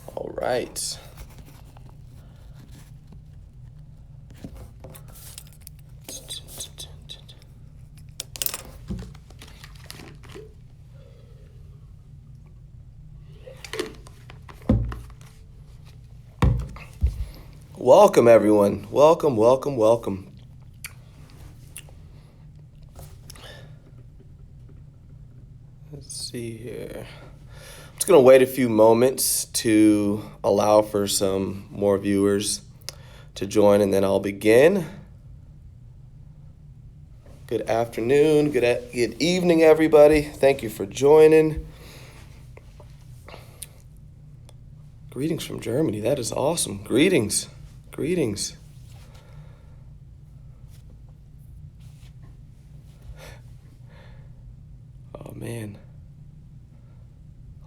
All right. Welcome, everyone. Welcome. Let's see here. I'm just going to wait a few moments to allow for some more viewers to join, and then I'll begin. Good afternoon, good evening, everybody. Thank you for joining. Greetings from Germany. That is awesome. Greetings. Oh, man.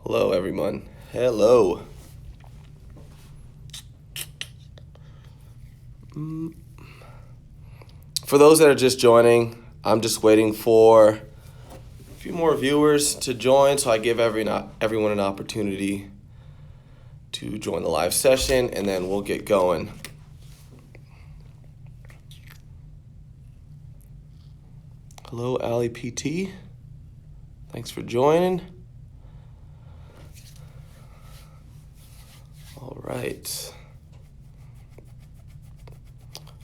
Hello, everyone. Hello. For those that are just joining, I'm just waiting for a few more viewers to join, so I give everyone an opportunity to join the live session, and then we'll get going. Hello, Ali PT. Thanks for joining. All right.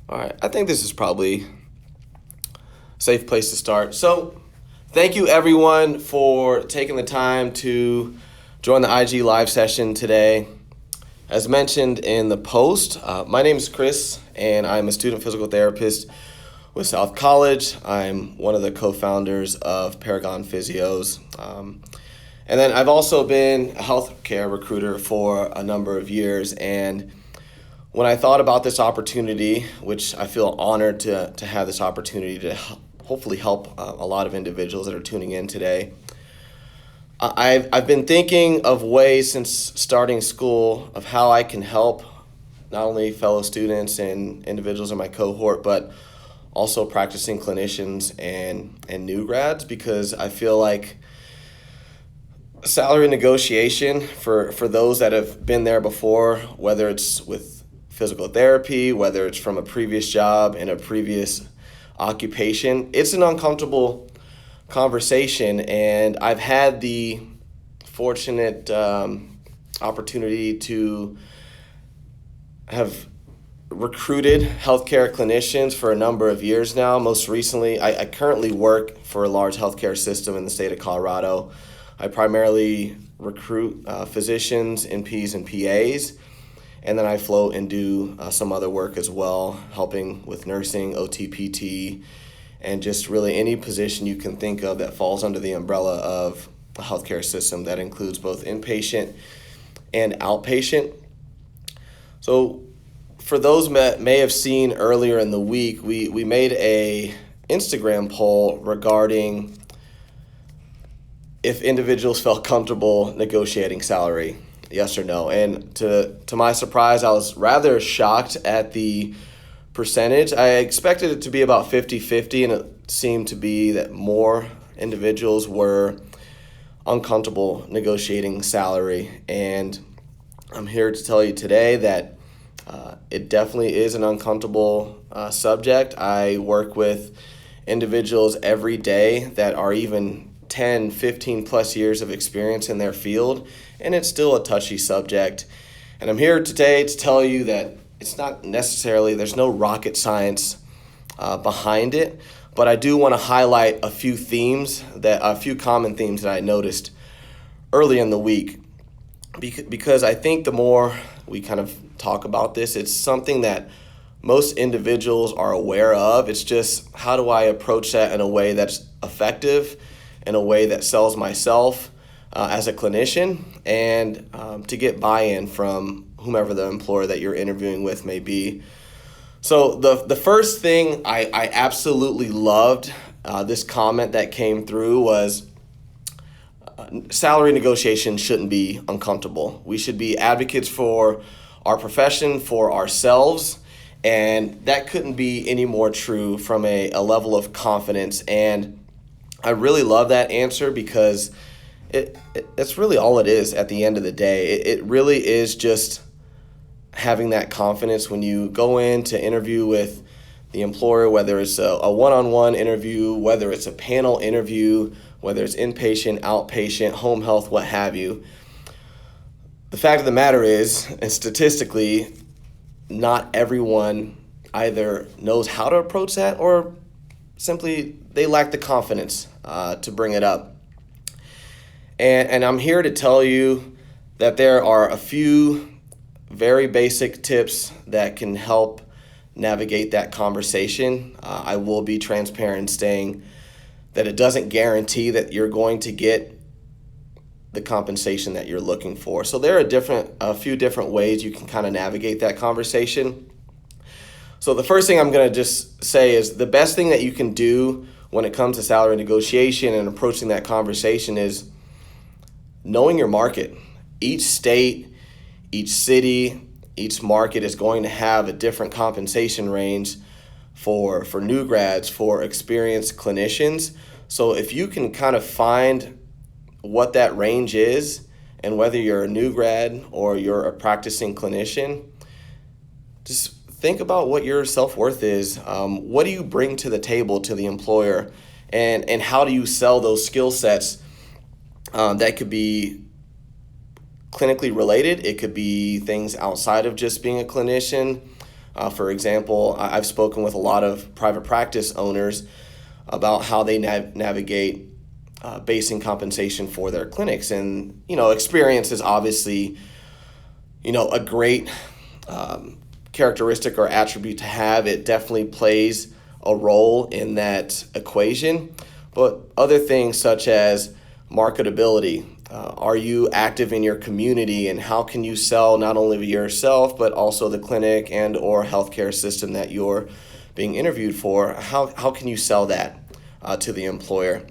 I think this is probably a safe place to start. So, thank you everyone for taking the time to join the IG live session today. As mentioned in the post, my name is Chris, and I'm a student physical therapist with South College. I'm one of the co-founders of Paragon Physios. And then I've also been a healthcare recruiter for a number of years. And when I thought about this opportunity, which I feel honored to have this opportunity to hopefully help a lot of individuals that are tuning in today, I've been thinking of ways since starting school of how I can help not only fellow students and individuals in my cohort, but also practicing clinicians and new grads, because I feel like salary negotiation for those that have been there before, whether it's with physical therapy, whether it's from a previous job in a previous occupation, it's an uncomfortable conversation. And I've had the fortunate opportunity to have recruited healthcare clinicians for a number of years now. Most recently, I currently work for a large healthcare system in the state of Colorado. I primarily recruit physicians, NPs, and PAs, and then I float and do some other work as well, helping with nursing, OT, PT, and just really any position you can think of that falls under the umbrella of a healthcare system that includes both inpatient and outpatient. So for those may have seen earlier in the week, we made a Instagram poll regarding if individuals felt comfortable negotiating salary, yes or no. And to my surprise, I was rather shocked at the percentage. I expected it to be about 50-50, and it seemed to be that more individuals were uncomfortable negotiating salary. And I'm here to tell you today that it definitely is an uncomfortable subject. I work with individuals every day that are even 10, 15 plus years of experience in their field, and it's still a touchy subject. And I'm here today to tell you that it's not necessarily, there's no rocket science behind it, but I do want to highlight a few common themes that I noticed early in the week, because I think the more we kind of talk about this, it's something that most individuals are aware of. It's just, how do I approach that in a way that's effective, in a way that sells myself as a clinician, and to get buy-in from whomever the employer that you're interviewing with may be. So the first thing I absolutely loved, this comment that came through, was salary negotiation shouldn't be uncomfortable. We should be advocates for our profession, for ourselves, and that couldn't be any more true from a level of confidence. And I really love that answer, because That's really all it is at the end of the day. It really is just having that confidence when you go in to interview with the employer, whether it's a one-on-one interview, whether it's a panel interview, whether it's inpatient, outpatient, home health, what have you. The fact of the matter is, and statistically, not everyone either knows how to approach that or simply they lack the confidence to bring it up. And I'm here to tell you that there are a few very basic tips that can help navigate that conversation. I will be transparent saying that it doesn't guarantee that you're going to get the compensation that you're looking for. So there are a few different ways you can kind of navigate that conversation. So the first thing I'm going to just say is the best thing that you can do when it comes to salary negotiation and approaching that conversation is knowing your market. Each state, each city, each market is going to have a different compensation range for new grads, for experienced clinicians. So if you can kind of find what that range is, and whether you're a new grad or you're a practicing clinician, just think about what your self-worth is. What do you bring to the table to the employer, and how do you sell those skill sets that could be clinically related? It could be things outside of just being a clinician. For example, I've spoken with a lot of private practice owners about how they navigate basing compensation for their clinics. And, experience is obviously, a great characteristic or attribute to have. It definitely plays a role in that equation. But other things such as marketability, are you active in your community, and how can you sell not only yourself but also the clinic and or healthcare system that you're being interviewed for? How can you sell that to the employer?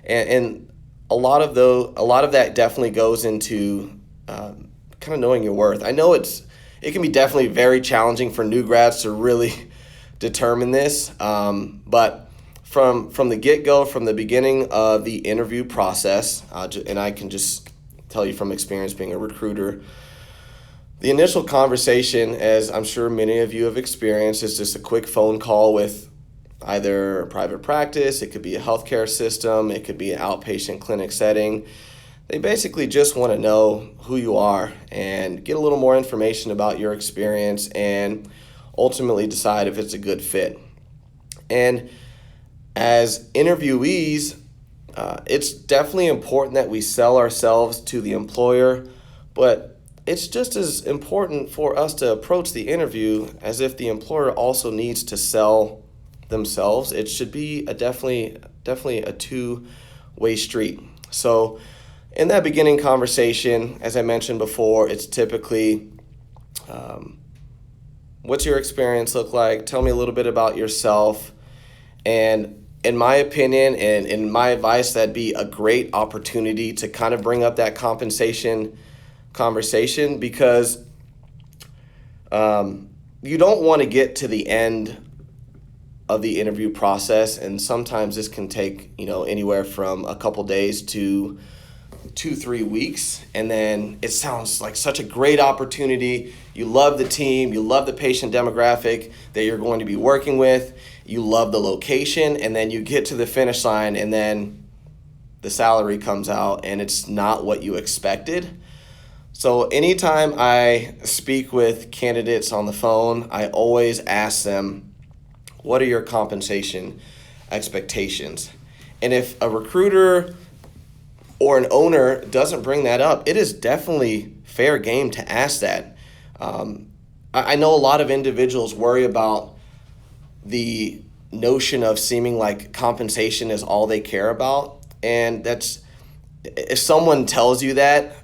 And a lot of that definitely goes into kind of knowing your worth. I know it can be definitely very challenging for new grads to really determine this, but from the get-go, from the beginning of the interview process, and I can just tell you from experience being a recruiter, the initial conversation, as I'm sure many of you have experienced, is just a quick phone call with either a private practice, it could be a healthcare system, it could be an outpatient clinic setting. They basically just want to know who you are and get a little more information about your experience and ultimately decide if it's a good fit. And as interviewees, it's definitely important that we sell ourselves to the employer, but it's just as important for us to approach the interview as if the employer also needs to sell themselves. It should be definitely a two-way street. So in that beginning conversation, as I mentioned before, it's typically, what's your experience look like? Tell me a little bit about yourself. And in my opinion, and in my advice, that'd be a great opportunity to kind of bring up that compensation conversation, because you don't want to get to the end of the interview process, and sometimes this can take anywhere from a couple days to 2-3 weeks, and then it sounds like such a great opportunity. You love the team, you love the patient demographic that you're going to be working with, you love the location, and then you get to the finish line and then the salary comes out and it's not what you expected. So anytime I speak with candidates on the phone, I always ask them, what are your compensation expectations? And if a recruiter or an owner doesn't bring that up, it is definitely fair game to ask that. I know a lot of individuals worry about the notion of seeming like compensation is all they care about. And that's, if someone tells you that,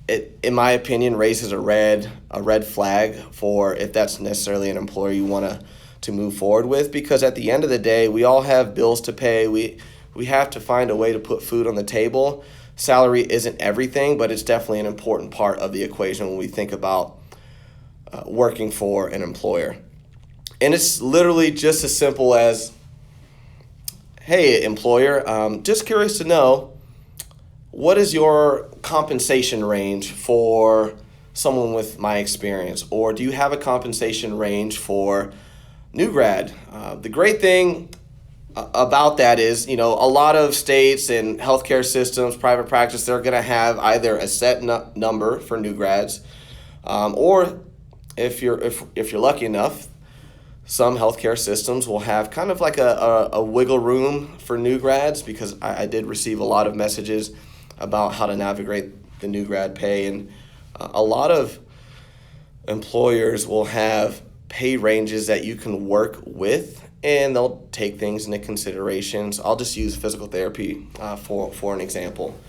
it, in my opinion, raises a red flag for if that's necessarily an employer you want to move forward with. Because at the end of the day, we all have bills to pay. We have to find a way to put food on the table. Salary isn't everything, but it's definitely an important part of the equation when we think about working for an employer. And it's literally just as simple as, hey, employer, just curious to know, what is your compensation range for someone with my experience? Or do you have a compensation range for new grad? The great thing about that is, a lot of states and healthcare systems, private practice, they're going to have either a set number for new grads, or if you're lucky enough, some healthcare systems will have kind of like a wiggle room for new grads, because I did receive a lot of messages about how to navigate the new grad pay. And a lot of employers will have pay ranges that you can work with, and they'll take things into considerations. I'll just use physical therapy for an example.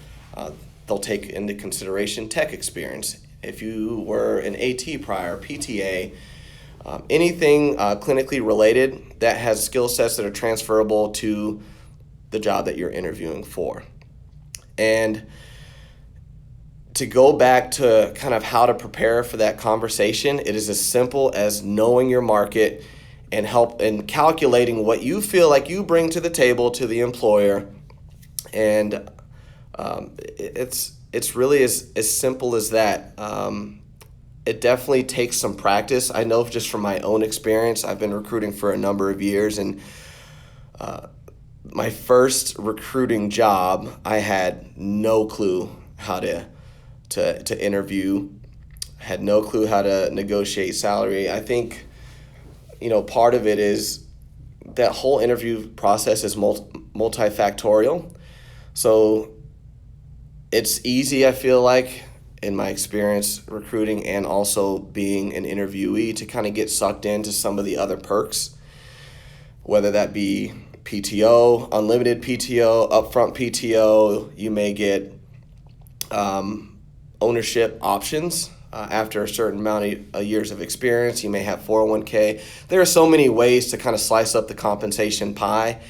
They'll take into consideration tech experience. If you were an AT prior, PTA, anything clinically related that has skill sets that are transferable to the job that you're interviewing for. And to go back to kind of how to prepare for that conversation, it is as simple as knowing your market and calculating what you feel like you bring to the table to the employer. And it's really as simple as that. It definitely takes some practice. I know just from my own experience, I've been recruiting for a number of years, and my first recruiting job, I had no clue how to interview, had no clue how to negotiate salary. I think, part of it is that whole interview process is multifactorial. So it's easy, I feel like, in my experience recruiting and also being an interviewee, to kind of get sucked into some of the other perks, whether that be PTO, unlimited PTO, upfront PTO. You may get ownership options after a certain amount of years of experience. You may have 401k. There are so many ways to kind of slice up the compensation pie.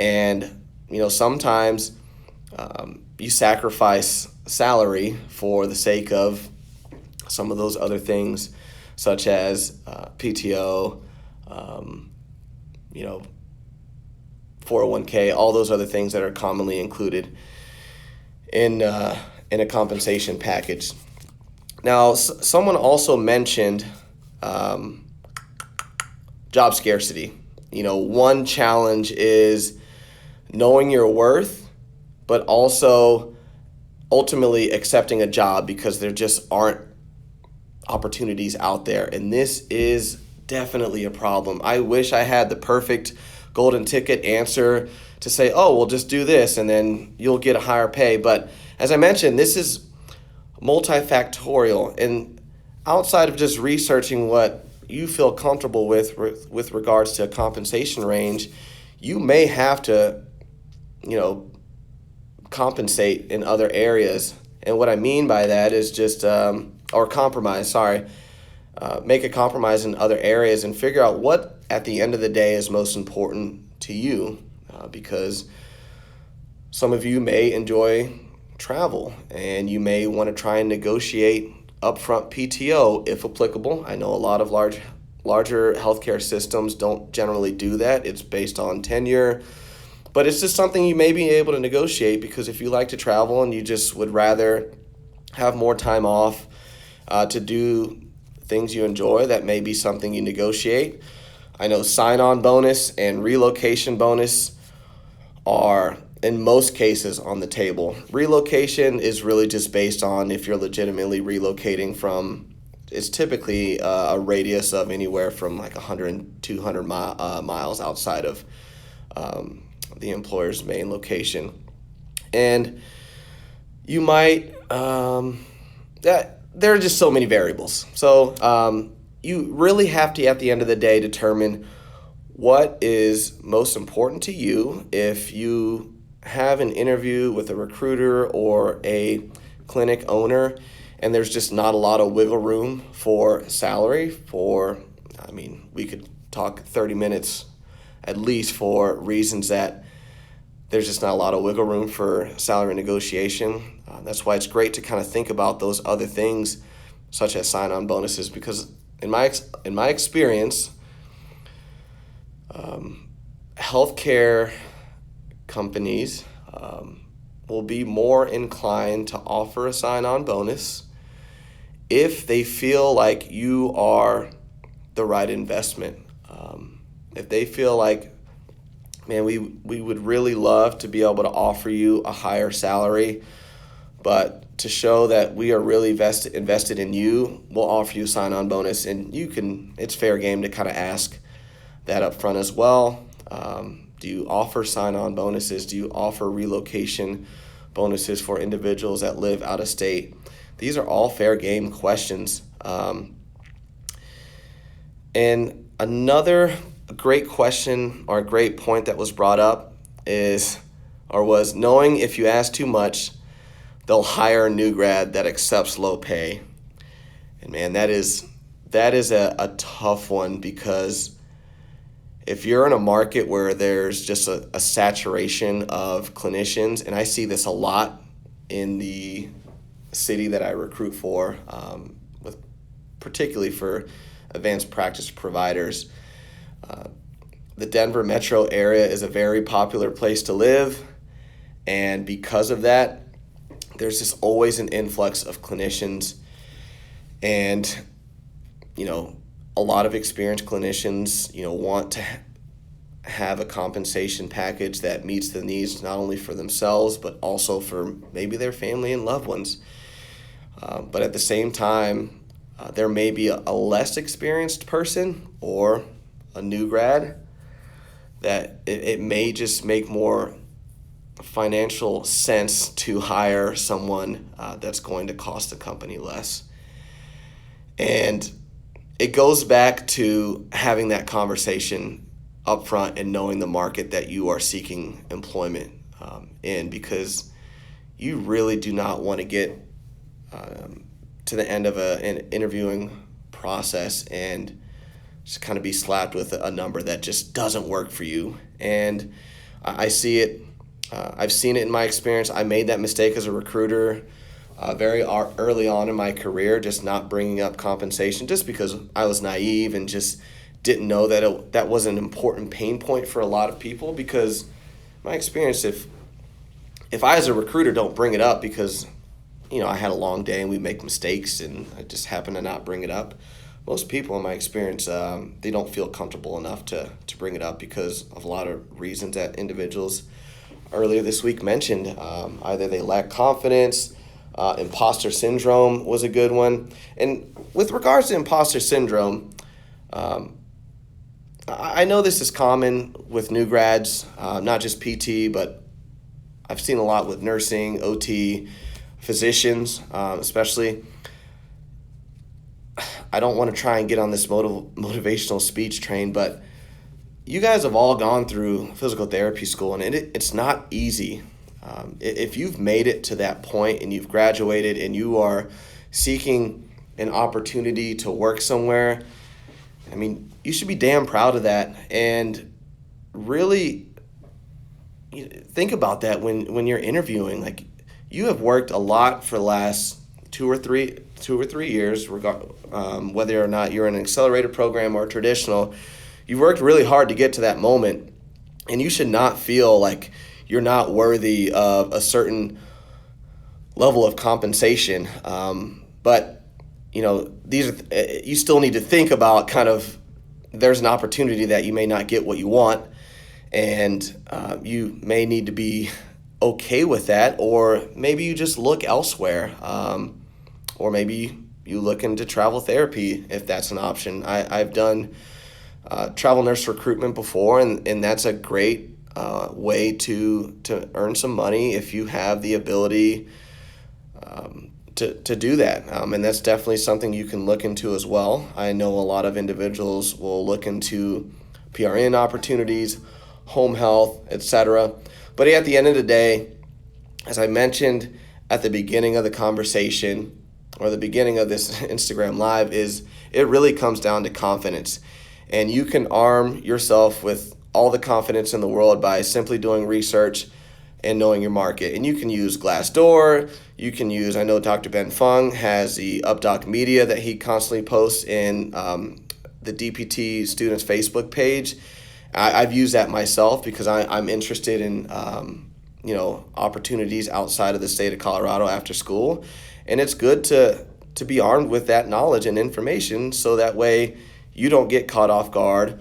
And, sometimes you sacrifice salary for the sake of some of those other things, such as PTO, 401k, all those other things that are commonly included in a compensation package. Now, someone also mentioned job scarcity. One challenge is knowing your worth, but also ultimately accepting a job because there just aren't opportunities out there. And this is definitely a problem. I wish I had the perfect golden ticket answer to say, oh, well, just do this and then you'll get a higher pay. But as I mentioned, this is multifactorial. And outside of just researching what you feel comfortable with regards to a compensation range, you may have to, compensate in other areas. And what I mean by that is just, or compromise, sorry. Make a compromise in other areas and figure out what at the end of the day is most important to you, because some of you may enjoy travel and you may want to try and negotiate upfront PTO if applicable. I know a lot of larger healthcare systems don't generally do that. It's based on tenure, but it's just something you may be able to negotiate, because if you like to travel and you just would rather have more time off to do things you enjoy, that may be something you negotiate. I know sign-on bonus and relocation bonus are in most cases on the table. Relocation is really just based on if you're legitimately relocating from, it's typically a radius of anywhere from like 100 200 miles outside of the employer's main location. And you might, there are just so many variables. So you really have to, at the end of the day, determine what is most important to you. If you have an interview with a recruiter or a clinic owner and there's just not a lot of wiggle room for salary, we could talk 30 minutes at least for reasons that there's just not a lot of wiggle room for salary negotiation. That's why it's great to kind of think about those other things, such as sign-on bonuses, because in my experience, healthcare companies will be more inclined to offer a sign-on bonus if they feel like you are the right investment. If they feel like, man, we would really love to be able to offer you a higher salary, but to show that we are really invested in you, we'll offer you a sign-on bonus, and it's fair game to kind of ask that up front as well. Do you offer sign-on bonuses? Do you offer relocation bonuses for individuals that live out of state? These are all fair game questions. And another great question or a great point that was brought up was knowing if you ask too much, they'll hire a new grad that accepts low pay. And man, that is a tough one, because if you're in a market where there's just a saturation of clinicians, and I see this a lot in the city that I recruit for, particularly for advanced practice providers. The Denver metro area is a very popular place to live, and because of that, there's just always an influx of clinicians, and a lot of experienced clinicians want to have a compensation package that meets the needs not only for themselves but also for maybe their family and loved ones. But at the same time, there may be a less experienced person or a new grad that it may just make more financial sense to hire someone that's going to cost the company less. And it goes back to having that conversation up front and knowing the market that you are seeking employment in, because you really do not want to get to the end of an interviewing process and just kind of be slapped with a number that just doesn't work for you. And I see it. I've seen it in my experience. I made that mistake as a recruiter very early on in my career, just not bringing up compensation just because I was naive and just didn't know that that was an important pain point for a lot of people. Because my experience, if I as a recruiter don't bring it up because I had a long day and we make mistakes and I just happen to not bring it up, most people in my experience, they don't feel comfortable enough to bring it up because of a lot of reasons that individuals earlier this week mentioned. Either they lack confidence, imposter syndrome was a good one. And with regards to imposter syndrome, I know this is common with new grads, not just PT, but I've seen a lot with nursing, OT, physicians, especially. I don't want to try and get on this motivational speech train, but you guys have all gone through physical therapy school, and it's not easy. If you've made it to that point and you've graduated and you are seeking an opportunity to work somewhere, I mean, you should be damn proud of that. And really think about that when you're interviewing. Like, you have worked a lot for the last two or three years, whether or not you're in an accelerated program or traditional. You've worked really hard to get to that moment, and you should not feel like you're not worthy of a certain level of compensation. But you still need to think about kind of, there's an opportunity that you may not get what you want, and you may need to be okay with that, or maybe you just look elsewhere, or maybe you look into travel therapy if that's an option. I've done travel nurse recruitment before, and that's a great way to earn some money if you have the ability to do that. And that's definitely something you can look into as well. I know a lot of individuals will look into PRN opportunities, home health, etc. But at the end of the day, as I mentioned at the beginning of the conversation, or the beginning of this Instagram Live, is it really comes down to confidence. And you can arm yourself with all the confidence in the world by simply doing research and knowing your market. And you can use Glassdoor, I know Dr. Ben Fung has the UpDoc Media that he constantly posts in the DPT students Facebook page. I've used that myself because I'm interested in opportunities outside of the state of Colorado after school, and it's good to be armed with that knowledge and information so that way you don't get caught off guard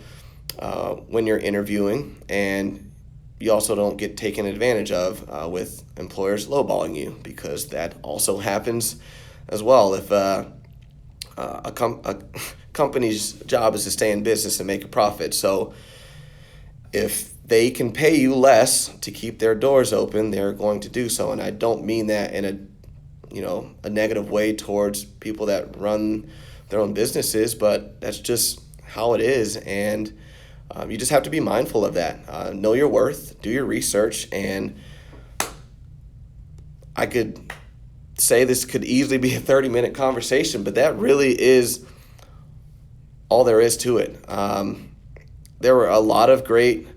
when you're interviewing, and you also don't get taken advantage of with employers lowballing you, because that also happens as well. If a company's job is to stay in business and make a profit, so if they can pay you less to keep their doors open, they're going to do so. And I don't mean that in a negative way towards people that run their own businesses, but that's just how it is. And you just have to be mindful of that. Know your worth, do your research, and I could say this could easily be a 30-minute conversation, but that really is all there is to it. There were a lot of great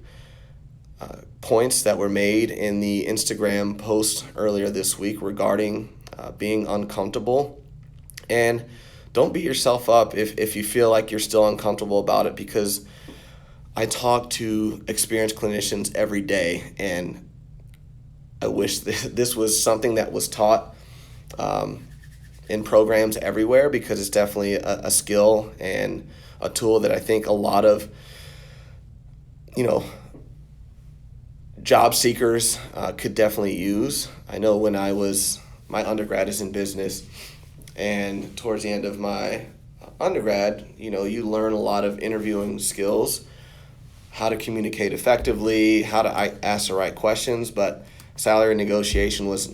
points that were made in the Instagram post earlier this week regarding being uncomfortable. And don't beat yourself up if you feel like you're still uncomfortable about it, because I talk to experienced clinicians every day, and I wish this was something that was taught in programs everywhere, because it's definitely a skill and a tool that I think a lot of job seekers could definitely use. I know when my undergrad is in business, and towards the end of my undergrad, you learn a lot of interviewing skills, how to communicate effectively, how to ask the right questions, but salary negotiation was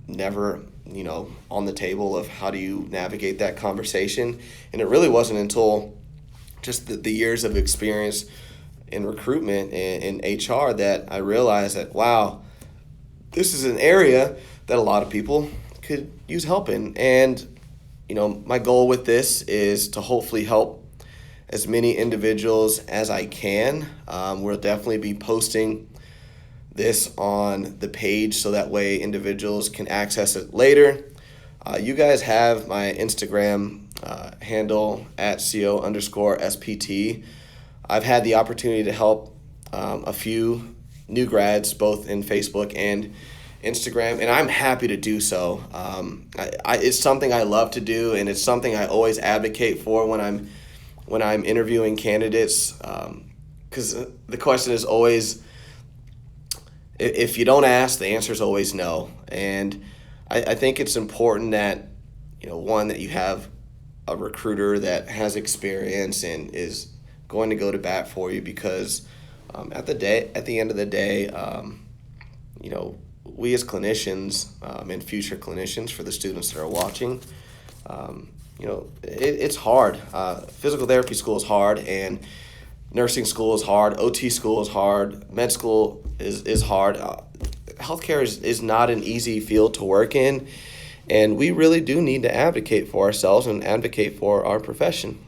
never, on the table of how do you navigate that conversation. And it really wasn't until just the years of experience in recruitment and in HR that I realized that, wow, this is an area that a lot of people could use help in. And, my goal with this is to hopefully help as many individuals as I can. We'll definitely be posting this on the page so that way individuals can access it later. You guys have my Instagram handle at CO_SPT. I've had the opportunity to help a few new grads both in Facebook and Instagram, and I'm happy to do so. It's something I love to do, and it's something I always advocate for when I'm interviewing candidates, because the question is always, if you don't ask, the answer is always no. And I think it's important that, one, that you have a recruiter that has experience and is going to go to bat for you, because at the end of the day, we as clinicians and future clinicians, for the students that are watching, it's hard. Physical therapy school is hard, and nursing school is hard, OT school is hard, med school is hard. Healthcare is not an easy field to work in, and we really do need to advocate for ourselves and advocate for our profession.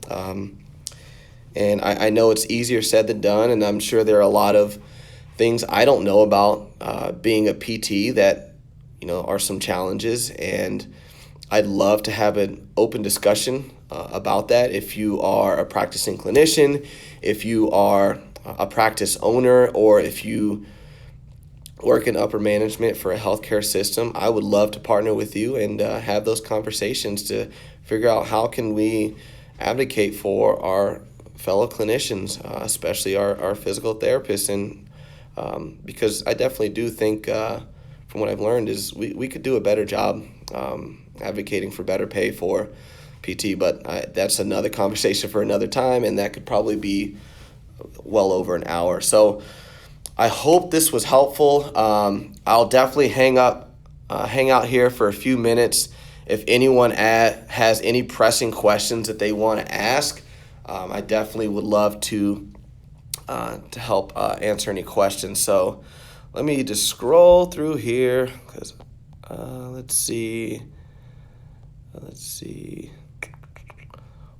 And I know it's easier said than done, and I'm sure there are a lot of things I don't know about being a PT that, are some challenges, and I'd love to have an open discussion about that. If you are a practicing clinician, if you are a practice owner, or if you work in upper management for a healthcare system, I would love to partner with you and have those conversations to figure out how can we advocate for our fellow clinicians, especially our physical therapists. And because I definitely do think, from what I've learned, is we could do a better job advocating for better pay for PT, but that's another conversation for another time, and that could probably be well over an hour. So I hope this was helpful. I'll definitely hang out here for a few minutes. If anyone has any pressing questions that they want to ask, I definitely would love to help answer any questions. So let me just scroll through here, because let's see.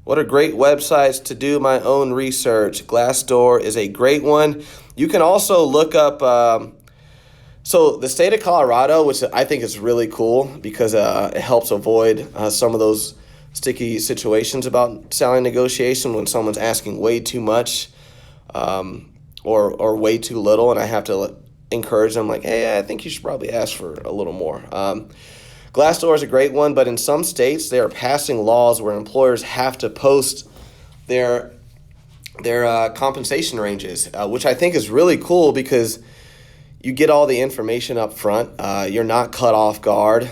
What are great websites to do my own research? Glassdoor is a great one. You can also look up, so the state of Colorado, which I think is really cool because it helps avoid some of those sticky situations about salary negotiation when someone's asking way too much. or way too little, and I have to encourage them like, hey, I think you should probably ask for a little more. Glassdoor is a great one, but in some states they are passing laws where employers have to post their compensation ranges, which I think is really cool because you get all the information up front. You're not cut off guard,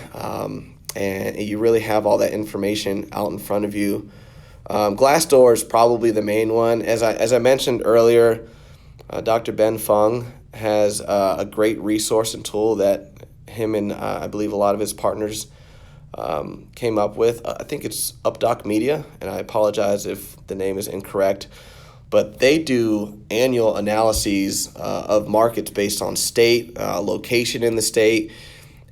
and you really have all that information out in front of you. Glassdoor is probably the main one. As I mentioned earlier, Dr. Ben Fung has a great resource and tool that him and I believe a lot of his partners came up with. I think it's UpDoc Media, and I apologize if the name is incorrect, but they do annual analyses of markets based on state, location in the state,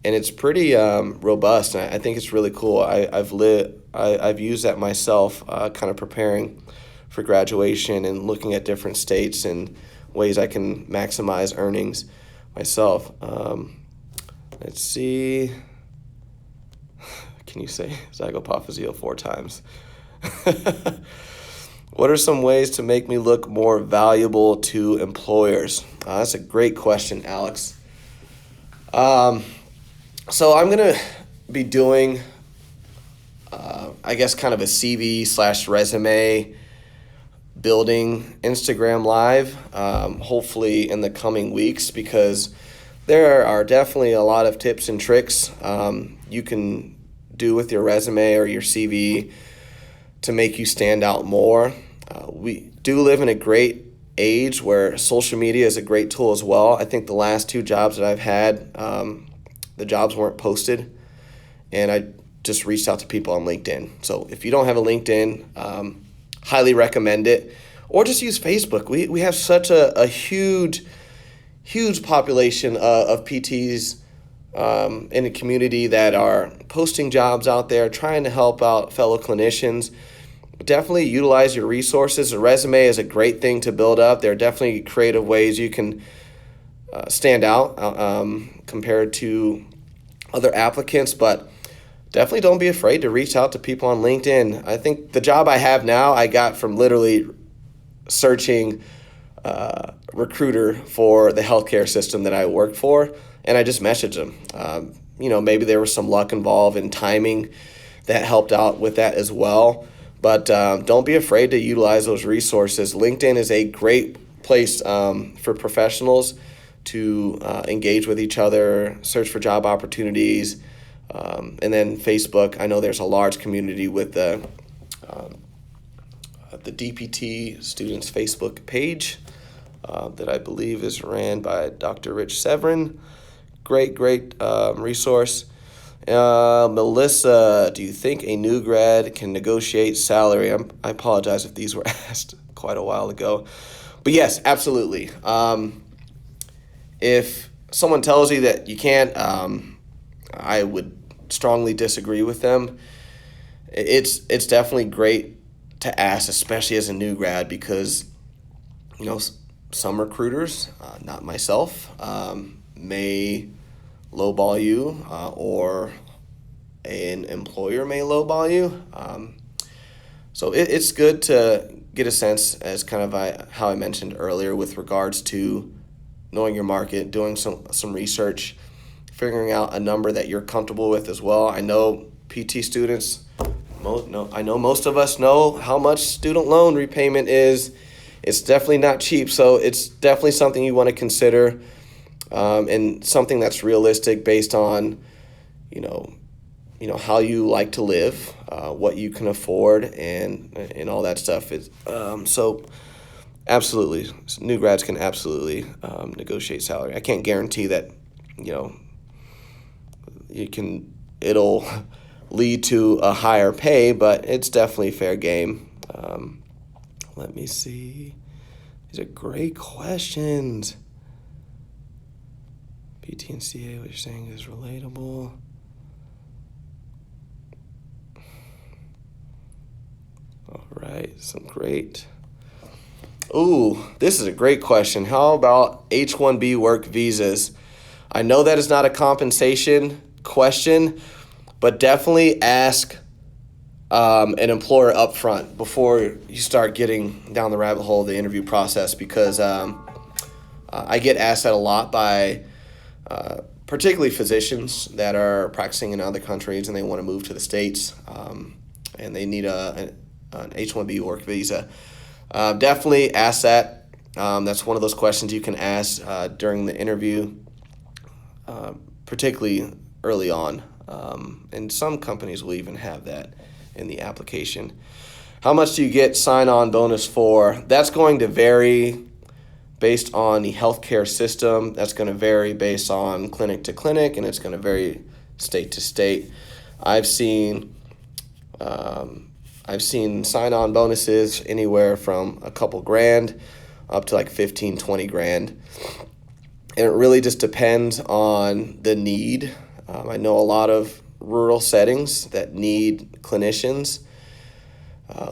and it's pretty robust, and I think it's really cool. I've used that myself, kind of preparing for graduation and looking at different states and ways I can maximize earnings myself. Let's see. Can you say zygopophyseal 4 times? What are some ways to make me look more valuable to employers? That's a great question, Alex. So I'm going to be doing, I guess, kind of a CV/resume building Instagram Live, hopefully in the coming weeks, because there are definitely a lot of tips and tricks you can do with your resume or your CV to make you stand out more. We do live in a great age where social media is a great tool as well. I think the last 2 jobs that I've had, the jobs weren't posted, and I just reached out to people on LinkedIn. So if you don't have a LinkedIn, highly recommend it. Or just use Facebook. We have such a huge population of PTs in the community that are posting jobs out there, trying to help out fellow clinicians. Definitely utilize your resources. A resume is a great thing to build up. There are definitely creative ways you can stand out compared to other applicants, but definitely don't be afraid to reach out to people on LinkedIn. I think the job I have now, I got from literally searching recruiter for the healthcare system that I work for, and I just messaged them. Maybe there was some luck involved in timing that helped out with that as well. But don't be afraid to utilize those resources. LinkedIn is a great place for professionals to engage with each other, search for job opportunities, and then Facebook. I know there's a large community with the DPT students Facebook page that I believe is ran by Dr. Rich Severin. Great resource. Melissa, do you think a new grad can negotiate salary? I apologize if these were asked quite a while ago. But yes, absolutely. If someone tells you that you can't, I would strongly disagree with them. It's definitely great to ask, especially as a new grad, because some recruiters, not myself, may lowball you, or an employer may lowball you. So it's good to get a sense, as kind of how I mentioned earlier, with regards to knowing your market, doing some research, figuring out a number that you're comfortable with as well. I know PT students, I know most of us know how much student loan repayment is. It's definitely not cheap, so it's definitely something you want to consider, and something that's realistic based on, how you like to live, what you can afford, and all that stuff. So absolutely, new grads can absolutely negotiate salary. I can't guarantee that, it'll lead to a higher pay, but it's definitely fair game. Let me see. These are great questions. PT and CA, what you're saying is relatable. All right, some great. Ooh, this is a great question. How about H-1B work visas? I know that is not a compensation question, but definitely ask an employer up front before you start getting down the rabbit hole of the interview process, because I get asked that a lot by particularly physicians that are practicing in other countries and they want to move to the States, and they need an H-1B work visa. Definitely ask that. That's one of those questions you can ask during the interview, particularly early on. And some companies will even have that in the application. How much do you get sign-on bonus for? That's going to vary based on the healthcare system. That's going to vary based on clinic to clinic, and it's going to vary state to state. I've seen sign-on bonuses anywhere from a couple grand up to like 15, 20 grand. And it really just depends on the need. I know a lot of rural settings that need clinicians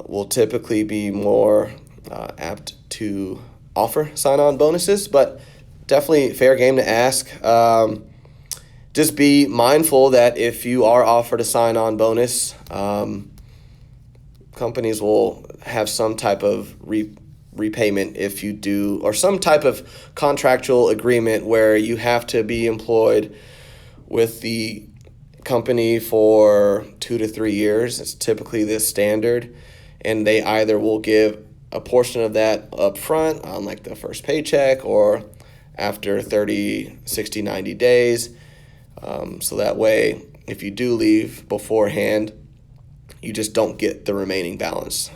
will typically be more apt to offer sign-on bonuses, but definitely fair game to ask. Just be mindful that if you are offered a sign-on bonus, companies will have some type of repayment if you do, or some type of contractual agreement where you have to be employed with the company for 2 to 3 years. It's typically the standard, and they either will give a portion of that up front on like the first paycheck or after 30, 60, 90 days. So that way, if you do leave beforehand, you just don't get the remaining balance.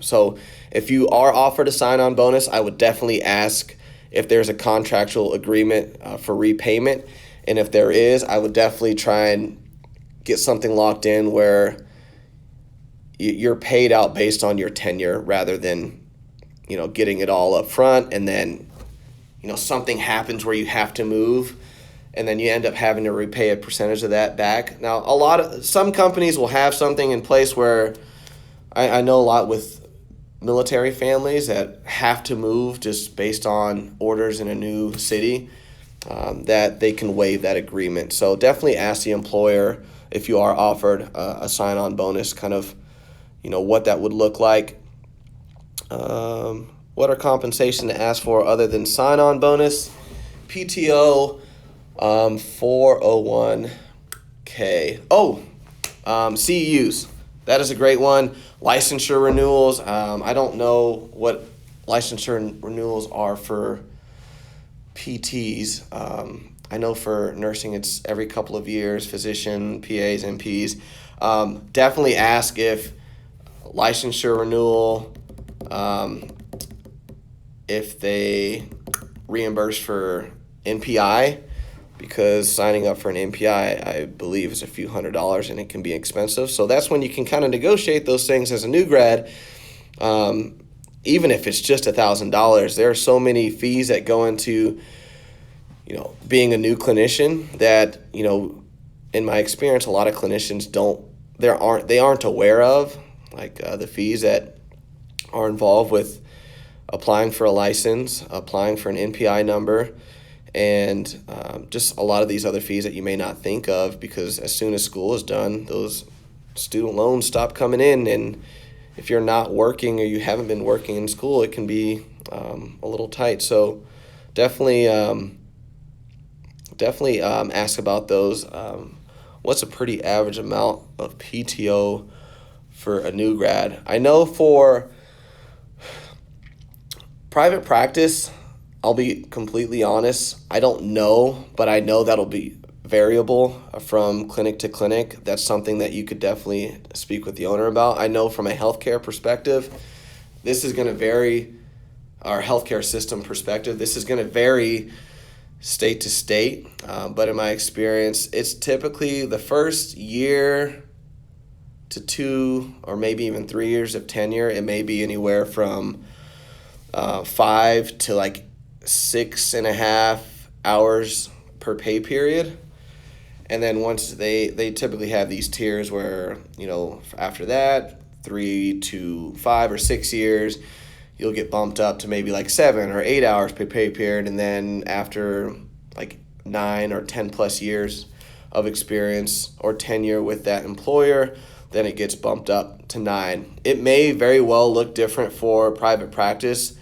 So if you are offered a sign-on bonus, I would definitely ask if there's a contractual agreement for repayment. And if there is, I would definitely try and get something locked in where you're paid out based on your tenure rather than, getting it all up front and then, something happens where you have to move and then you end up having to repay a percentage of that back. Now, some companies will have something in place where I know a lot with military families that have to move just based on orders in a new city, that they can waive that agreement. So definitely ask the employer if you are offered a sign-on bonus, kind of, what that would look like. What are compensation to ask for other than sign-on bonus? PTO, 401k. CEUs. That is a great one. Licensure renewals. I don't know what licensure renewals are for PTs. I know for nursing it's every couple of years, physician, PAs, NPs. Definitely ask if licensure renewal, if they reimburse for NPI, because signing up for an NPI, I believe, is a few $100s and it can be expensive. So that's when you can kind of negotiate those things as a new grad. Even if it's just $1,000, there are so many fees that go into, being a new clinician that, in my experience, a lot of clinicians aren't aware of, like the fees that are involved with applying for a license, applying for an NPI number, and just a lot of these other fees that you may not think of, because as soon as school is done, those student loans stop coming in, and if you're not working or you haven't been working in school, it can be a little tight. So definitely ask about those. What's a pretty average amount of PTO for a new grad? I know for private practice, I'll be completely honest, I don't know, but I know that'll be variable from clinic to clinic. That's something that you could definitely speak with the owner about. I know from a healthcare perspective, this is going to vary, our healthcare system perspective, this is going to vary state to state, but in my experience, it's typically the first year to 2 or maybe even 3 years of tenure. It may be anywhere from 5 to like 6.5 hours per pay period. And then once they typically have these tiers where, after that, 3 to 5 or 6 years, you'll get bumped up to maybe like 7 or 8 hours per pay period. And then after like 9 or 10 plus years of experience or tenure with that employer, then it gets bumped up to 9. It may very well look different for private practice.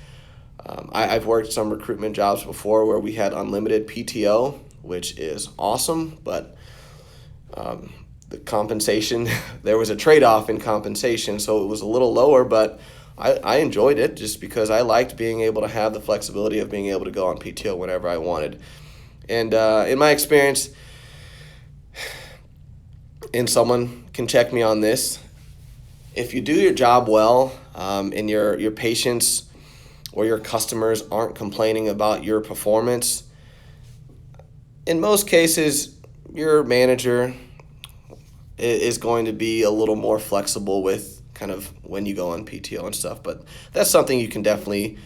I've worked some recruitment jobs before where we had unlimited PTO, which is awesome, but the compensation, there was a trade-off in compensation, so it was a little lower, but I enjoyed it just because I liked being able to have the flexibility of being able to go on PTO whenever I wanted. And in my experience, and someone can check me on this, if you do your job well, and your patients or your customers aren't complaining about your performance, in most cases, your manager is going to be a little more flexible with kind of when you go on PTO and stuff. But that's something you can definitely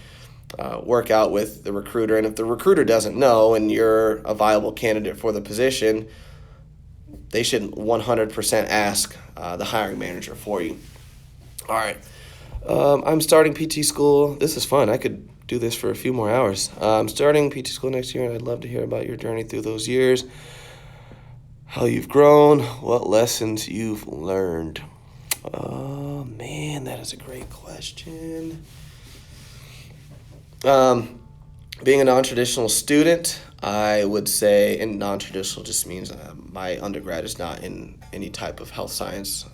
work out with the recruiter. And if the recruiter doesn't know and you're a viable candidate for the position, they should 100% ask the hiring manager for you. All right. I'm starting PT school. This is fun. I could do this for a few more hours. I'm starting PT school next year, and I'd love to hear about your journey through those years, how you've grown, what lessons you've learned. Oh, man, that is a great question. Being a non-traditional student, I would say, and non-traditional just means my undergrad is not in any type of health science,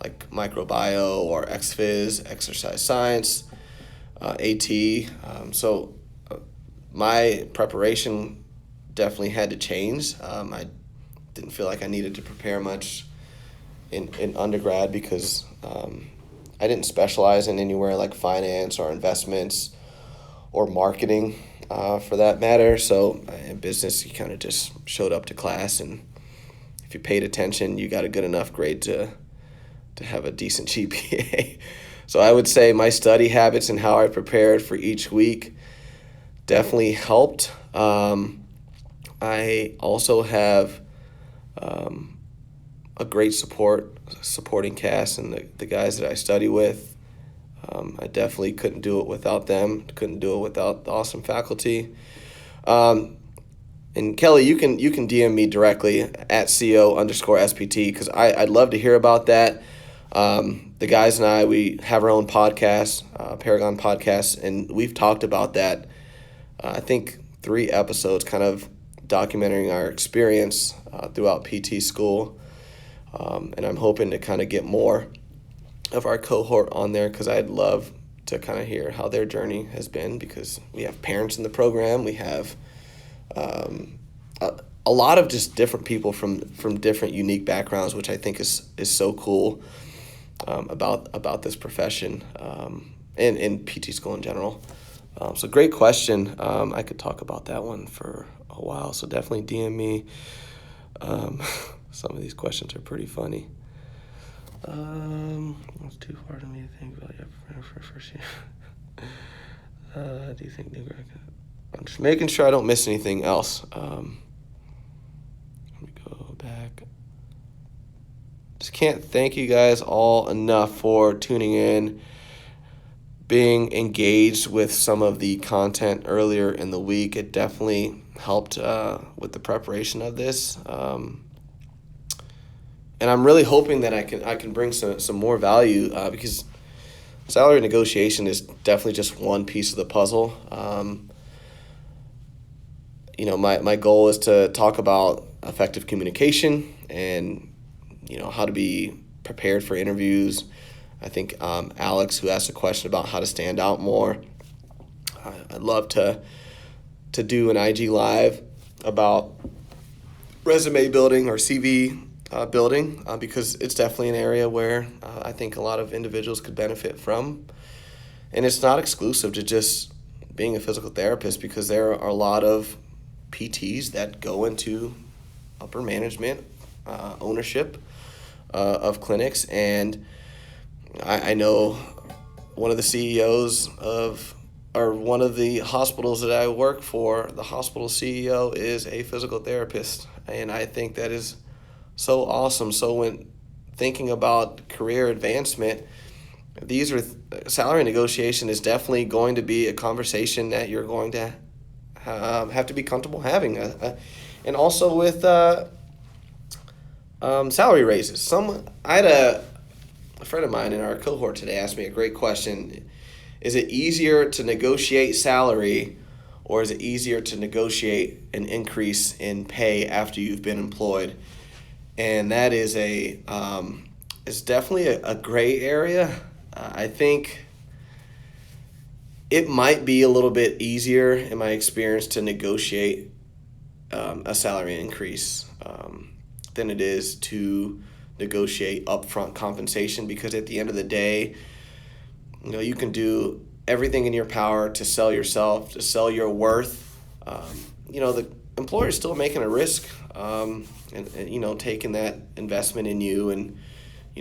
like microbio or XPhys, exercise science, AT. So my preparation definitely had to change. I didn't feel like I needed to prepare much in undergrad because I didn't specialize in anywhere like finance or investments or marketing for that matter. So in business, you kind of just showed up to class, and if you paid attention, you got a good enough grade to have a decent GPA. So I would say my study habits and how I prepared for each week definitely helped. I also have a great supporting cast and the guys that I study with. I definitely couldn't do it without them. Couldn't do it without the awesome faculty. And Kelly, you can DM me directly at CO_SPT because I'd love to hear about that. The guys and I, we have our own podcast, Paragon Podcast, and we've talked about that. I think 3 episodes kind of documenting our experience throughout PT school. And I'm hoping to kind of get more of our cohort on there because I'd love to kind of hear how their journey has been because we have parents in the program. We have a lot of just different people from different unique backgrounds, which I think is so cool about this profession and PT school in general. So great question. I could talk about that one for a while, so definitely DM me. Some of these questions are pretty funny. It's too far to me to think about your first year. Do you think new grad? I'm just making sure I don't miss anything else. Let me go back. Just can't thank you guys all enough for tuning in, being engaged with some of the content earlier in the week. It definitely helped with the preparation of this. And I'm really hoping that I can bring some more value because salary negotiation is definitely just one piece of the puzzle. My goal is to talk about effective communication and how to be prepared for interviews. I think Alex, who asked a question about how to stand out more, I'd love to do an IG Live about resume building or CV building because it's definitely an area where I think a lot of individuals could benefit from. And it's not exclusive to just being a physical therapist because there are a lot of PTs that go into upper management ownership of clinics. And I know one of the CEOs or one of the hospitals that I work for, the hospital CEO is a physical therapist. And I think that is so awesome. So when thinking about career advancement, salary negotiation is definitely going to be a conversation that you're going to have to be comfortable having. And also with Salary raises. I had a friend of mine in our cohort today asked me a great question. Is it easier to negotiate salary, or is it easier to negotiate an increase in pay after you've been employed? And that is it's definitely a gray area. I think it might be a little bit easier in my experience to negotiate a salary increase than it is to negotiate upfront compensation, because at the end of the day, you can do everything in your power to sell yourself, to sell your worth. The employer is still making a risk, and taking that investment in you, and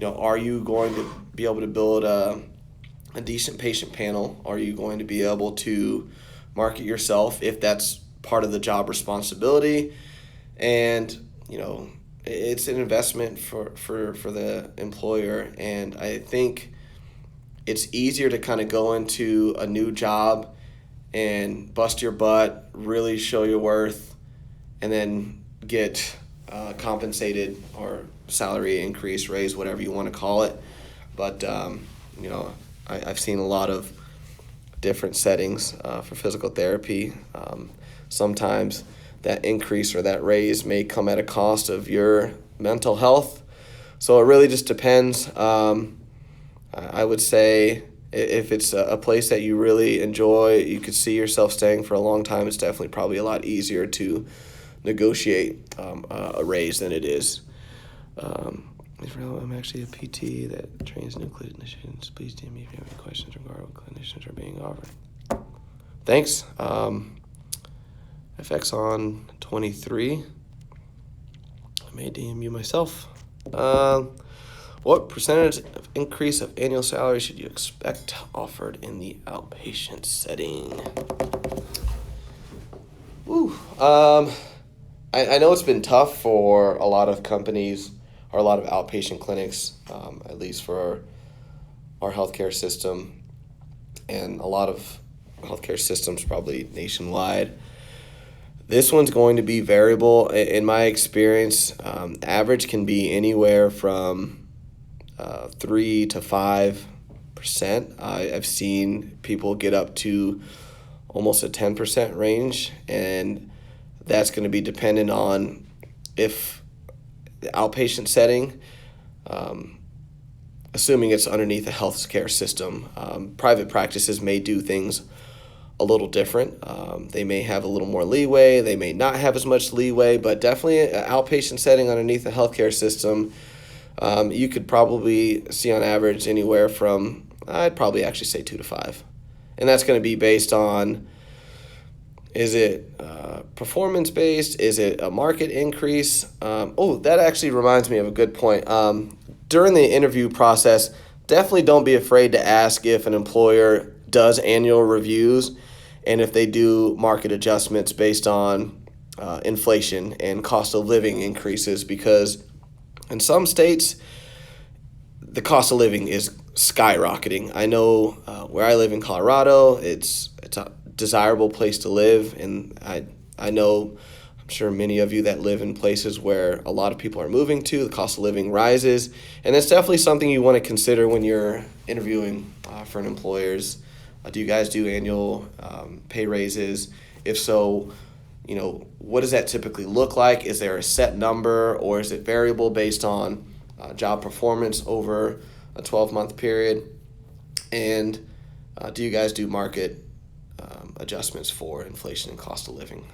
are you going to be able to build a decent patient panel? Are you going to be able to market yourself if that's part of the job responsibility? And it's an investment for the employer, and I think it's easier to kind of go into a new job and bust your butt, really show your worth, and then get compensated or salary increase, raise, whatever you want to call it. But I've seen a lot of different settings for physical therapy. Sometimes that increase or that raise may come at a cost of your mental health. So it really just depends. I would say if it's a place that you really enjoy, you could see yourself staying for a long time, it's definitely probably a lot easier to negotiate a raise than it is. I'm actually a PT that trains new clinicians. Please DM me if you have any questions regarding what clinicians are being offered. Thanks. FX on 23. I may DM you myself. What percentage of increase of annual salary should you expect offered in the outpatient setting? I know it's been tough for a lot of companies or a lot of outpatient clinics, at least for our healthcare system, and a lot of healthcare systems probably nationwide. This one's going to be variable. In my experience, average can be anywhere from 3 to 5%. I've seen people get up to almost a 10% range, and that's going to be dependent on if the outpatient setting, assuming it's underneath a healthcare system. Private practices may do things a little different. They may have a little more leeway. They may not have as much leeway, but definitely an outpatient setting underneath the healthcare system, you could probably see on average anywhere from, I'd probably actually say 2 to 5. And that's going to be based on, is it performance-based? Is it a market increase? That actually reminds me of a good point. During the interview process, definitely don't be afraid to ask if an employer does annual reviews and if they do market adjustments based on inflation and cost of living increases, because in some states, the cost of living is skyrocketing. I know where I live in Colorado, it's a desirable place to live, and I know, I'm sure many of you that live in places where a lot of people are moving to, the cost of living rises, and that's definitely something you want to consider when you're interviewing for an employers. Do you guys do annual pay raises? If so, what does that typically look like? Is there a set number, or is it variable based on job performance over a 12-month period? And do you guys do market adjustments for inflation and cost of living?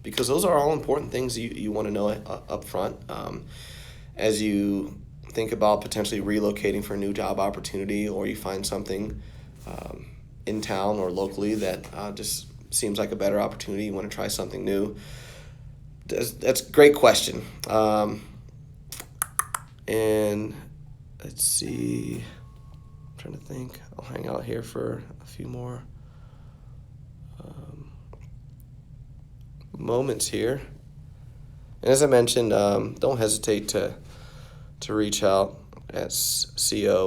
Because those are all important things you want to know up front as you think about potentially relocating for a new job opportunity, or you find something in town or locally that just seems like a better opportunity. You want to try something new. That's a great question. And let's see. I'm trying to think. I'll hang out here for a few more moments here. And as I mentioned, don't hesitate to reach out at CO_SPT.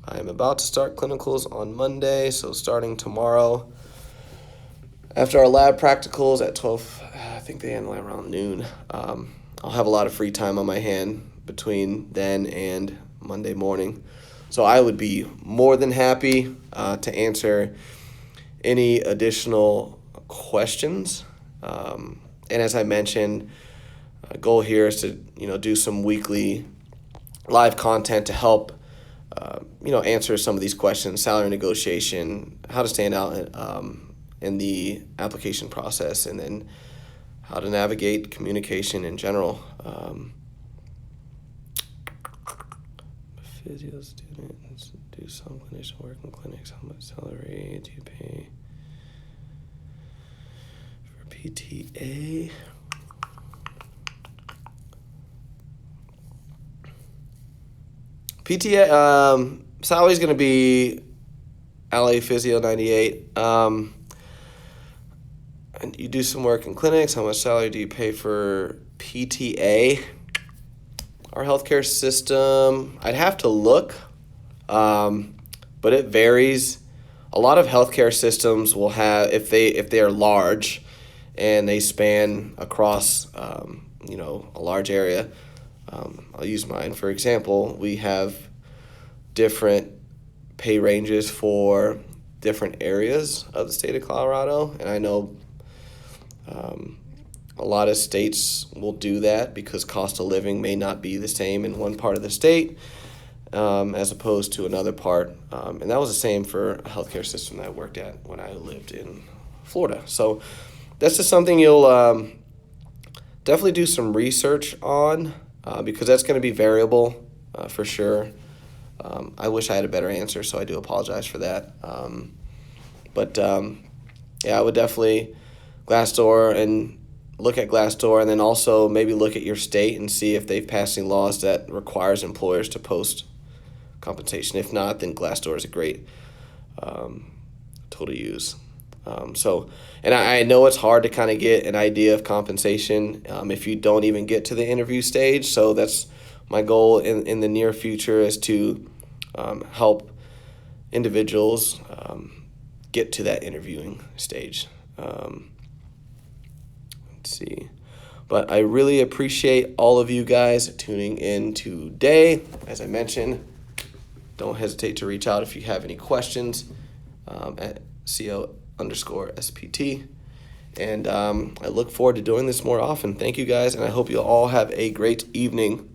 I am about to start clinicals on Monday, so starting tomorrow, after our lab practicals at 12, think they end around noon. I'll have a lot of free time on my hand between then and Monday morning. So I would be more than happy to answer any additional questions. And as I mentioned, the goal here is to do some weekly live content to help answer some of these questions: salary negotiation, how to stand out in the application process, and then how to navigate communication in general. Physio students do some clinician work in clinics. How much salary do you pay for PTA? PTA salary is going to be LA Physio 98. And you do some work in clinics. How much salary do you pay for PTA? Our healthcare system, I'd have to look, but it varies. A lot of healthcare systems will have, if they are large and they span across a large area. I'll use mine for example. We have different pay ranges for different areas of the state of Colorado, and I know a lot of states will do that because cost of living may not be the same in one part of the state as opposed to another part. And that was the same for a healthcare system that I worked at when I lived in Florida. So that's just something you'll definitely do some research on because that's going to be variable for sure. I wish I had a better answer, so I do apologize for that. But I would definitely Glassdoor and look at Glassdoor, and then also maybe look at your state and see if they've passed any laws that requires employers to post compensation. If not, then Glassdoor is a great tool to use. And I know it's hard to kind of get an idea of compensation if you don't even get to the interview stage. So that's my goal in the near future, is to help individuals get to that interviewing stage. Let's see. But I really appreciate all of you guys tuning in today. As I mentioned, don't hesitate to reach out if you have any questions at CO_SPT. And I look forward to doing this more often. Thank you guys, and I hope you all have a great evening.